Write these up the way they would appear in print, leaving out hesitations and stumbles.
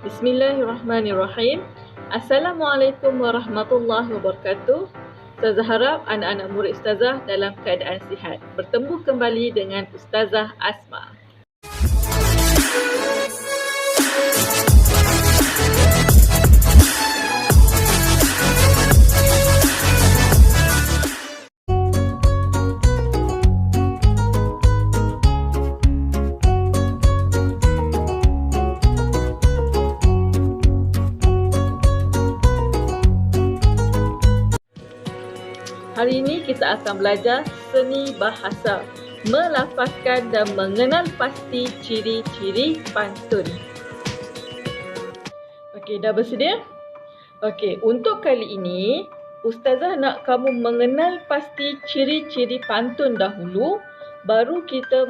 Bismillahirrahmanirrahim. Assalamualaikum warahmatullahi wabarakatuh. Ustazah harap anak-anak murid Ustazah dalam keadaan sihat. Bertemu kembali dengan Ustazah Asma. Hari ini kita akan belajar seni bahasa, melafazkan dan mengenal pasti ciri-ciri pantun. Okey, dah bersedia? Okey, untuk kali ini Ustazah nak kamu mengenal pasti ciri-ciri pantun dahulu, baru kita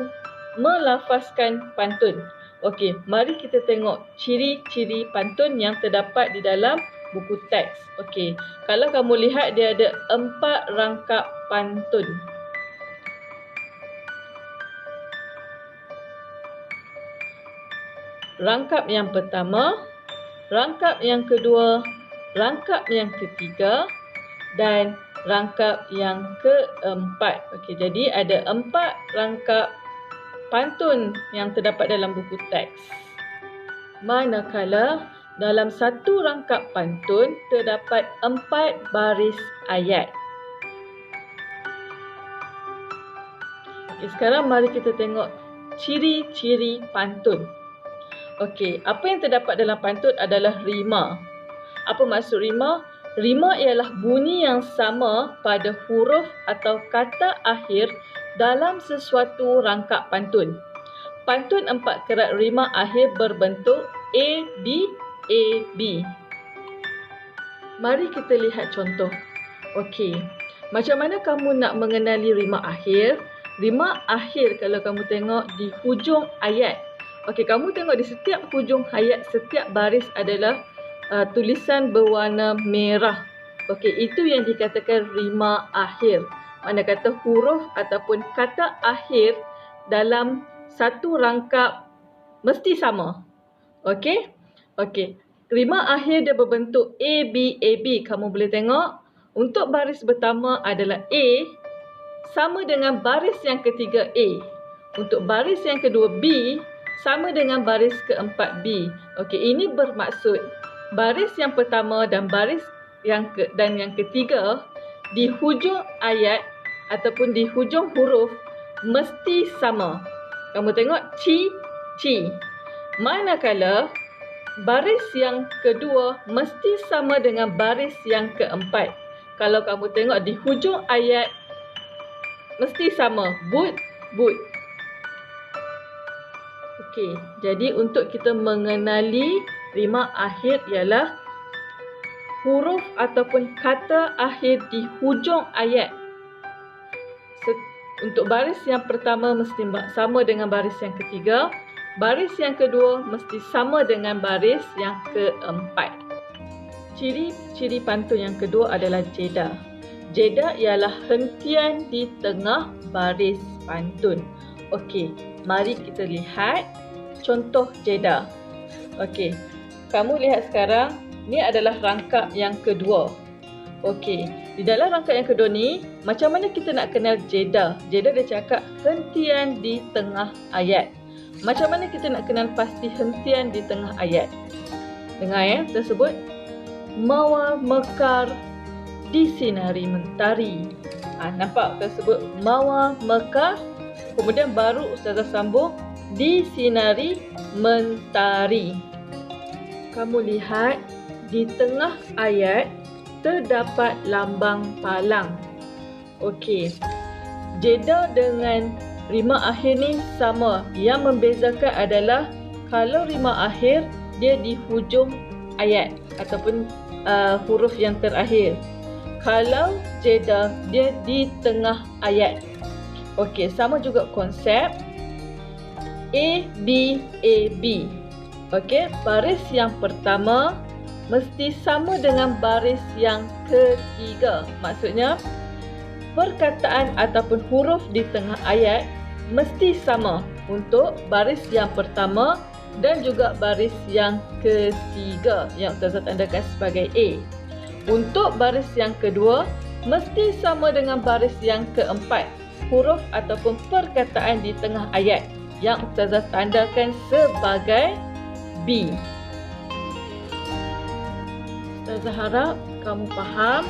melafazkan pantun. Okey, mari kita tengok ciri-ciri pantun yang terdapat di dalam buku teks. Okey, kalau kamu lihat dia ada 4 rangkap pantun. Rangkap yang pertama, rangkap yang kedua, rangkap yang ketiga dan rangkap yang keempat. Okey, jadi ada 4 rangkap pantun yang terdapat dalam buku teks. Manakala dalam satu rangkap pantun terdapat 4 baris ayat. Okey, sekarang mari kita tengok ciri-ciri pantun. Okey, apa yang terdapat dalam pantun adalah rima. Apa maksud rima? Rima ialah bunyi yang sama pada huruf atau kata akhir dalam sesuatu rangkap pantun. Pantun 4 kerat rima akhir berbentuk A, B, A, B. Mari kita lihat contoh. Okey, macam mana kamu nak mengenali rima akhir? Rima akhir kalau kamu tengok di hujung ayat. Okey, kamu tengok di setiap hujung ayat, setiap baris adalah tulisan berwarna merah. Okey, itu yang dikatakan rima akhir. Mana kata huruf ataupun kata akhir dalam satu rangkap mesti sama. Okey? Okey. Rima akhir dia berbentuk A, B, A, B. Kamu boleh tengok. Untuk baris pertama adalah A sama dengan baris yang ketiga A. Untuk baris yang kedua B sama dengan baris keempat B. Okey, ini bermaksud baris yang pertama dan baris yang ketiga di hujung ayat ataupun di hujung huruf mesti sama. Kamu tengok ci, ci. Manakala baris yang kedua mesti sama dengan baris yang keempat. Kalau kamu tengok di hujung ayat mesti sama. But, but. Okey, jadi untuk kita mengenali rima akhir ialah huruf ataupun kata akhir di hujung ayat. Untuk baris yang pertama mesti sama dengan baris yang ketiga. Baris yang kedua mesti sama dengan baris yang keempat. Ciri-ciri pantun yang kedua adalah jeda. Jeda ialah hentian di tengah baris pantun. Okey, mari kita lihat contoh jeda. Okey, kamu lihat sekarang, ni adalah rangkap yang kedua. Okey, di dalam rangkap yang kedua ni, macam mana kita nak kenal jeda? Jeda dia cakap hentian di tengah ayat. Macam mana kita nak kenal pasti hentian di tengah ayat? Dengar ya, tersebut mawar mekar di sinari mentari. Nampak tersebut mawar mekar, kemudian baru Ustazah sambung di sinari mentari. Kamu lihat di tengah ayat terdapat lambang palang. Okey, jeda dengan rima akhir ni sama. Yang membezakan adalah kalau rima akhir dia di hujung ayat ataupun huruf yang terakhir. Kalau jeda dia di tengah ayat. Okey, sama juga konsep A, B, A, B. Okey, baris yang pertama mesti sama dengan baris yang ketiga. Maksudnya perkataan ataupun huruf di tengah ayat mesti sama. Untuk baris yang pertama dan juga baris yang ketiga yang Ustazah tandakan sebagai A. Untuk baris yang kedua, mesti sama dengan baris yang keempat, huruf ataupun perkataan di tengah ayat yang Ustazah tandakan sebagai B. Ustazah harap kamu faham.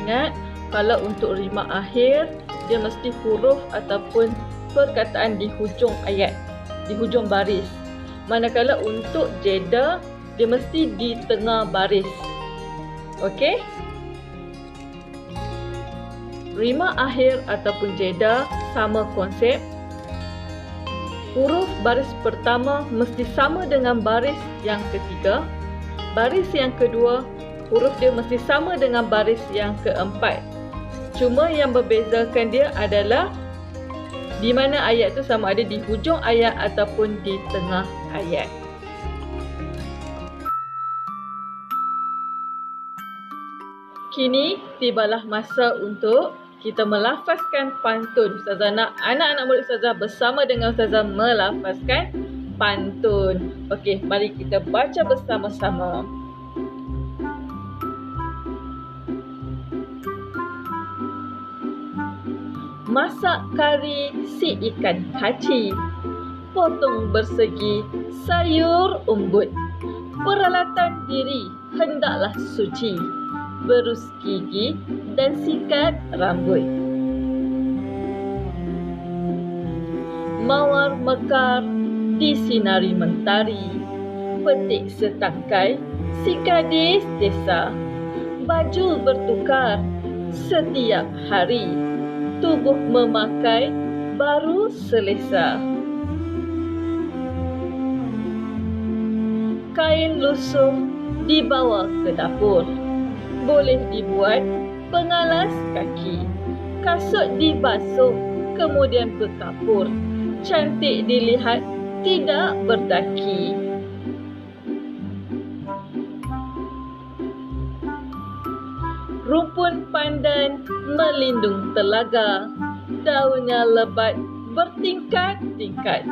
Ingat, kalau untuk rima akhir, dia mesti huruf ataupun perkataan di hujung ayat, di hujung baris. Manakala untuk jeda, dia mesti di tengah baris. Okey? Rima akhir ataupun jeda sama konsep. Huruf baris pertama mesti sama dengan baris yang ketiga. Baris yang kedua, huruf dia mesti sama dengan baris yang keempat. Cuma yang membezakan dia adalah di mana ayat tu sama ada di hujung ayat ataupun di tengah ayat. Kini tibalah masa untuk kita melafazkan pantun. Ustazah nak anak-anak murid Ustazah bersama dengan Ustazah melafazkan pantun. Okey, mari kita baca bersama-sama. Masak kari si ikan haci, potong bersegi sayur umbut. Peralatan diri hendaklah suci, berus gigi dan sikat rambut. Mawar mekar disinari mentari, petik setangkai si gadis desa. Baju bertukar setiap hari, tubuh memakai baru selesa. Kain lusuh dibawa ke dapur, boleh dibuat pengalas kaki. Kasut dibasuh kemudian berkapur, cantik dilihat tidak berdaki. Rumpun pandan melindung telaga, daunnya lebat bertingkat-tingkat.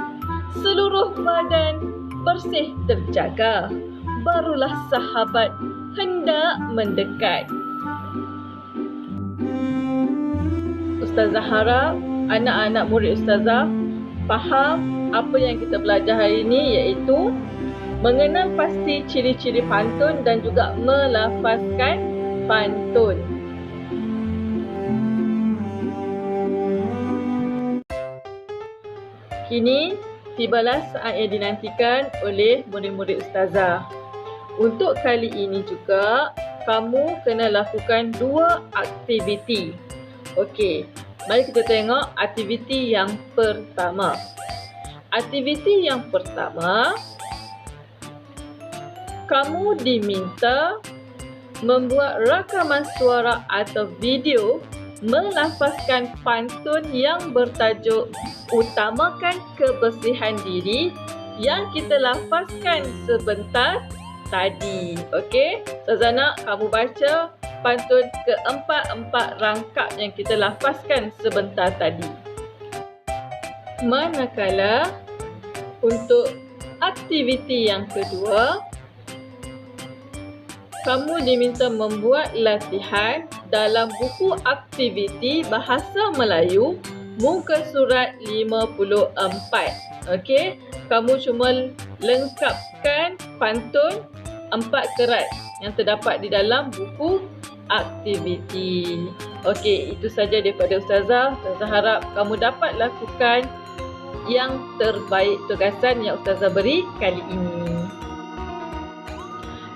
Seluruh badan bersih terjaga, barulah sahabat hendak mendekat. Ustazah harap anak-anak murid Ustazah faham apa yang kita belajar hari ini, iaitu mengenal pasti ciri-ciri pantun dan juga melafazkan pantun. Kini tibalah saat yang dinantikan oleh murid-murid Ustazah. Untuk kali ini juga kamu kena lakukan 2 aktiviti. Okey, mari kita tengok aktiviti yang pertama. Aktiviti yang pertama, kamu diminta membuat rakaman suara atau video melafazkan pantun yang bertajuk Utamakan Kebersihan Diri yang kita lafazkan sebentar tadi. Okey, Ustazah nak kamu baca pantun keempat-empat rangkap yang kita lafazkan sebentar tadi. Manakala untuk aktiviti yang kedua, kamu diminta membuat latihan dalam buku aktiviti Bahasa Melayu muka surat 54. Okey, kamu cuma lengkapkan pantun 4 kerat yang terdapat di dalam buku aktiviti. Okey, itu saja daripada Ustazah. Ustazah harap kamu dapat lakukan yang terbaik tugasan yang Ustazah beri kali ini.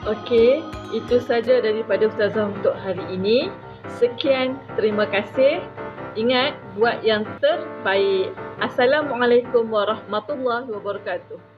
Okey, itu saja daripada Ustazah untuk hari ini. Sekian, terima kasih. Ingat, buat yang terbaik. Assalamualaikum warahmatullahi wabarakatuh.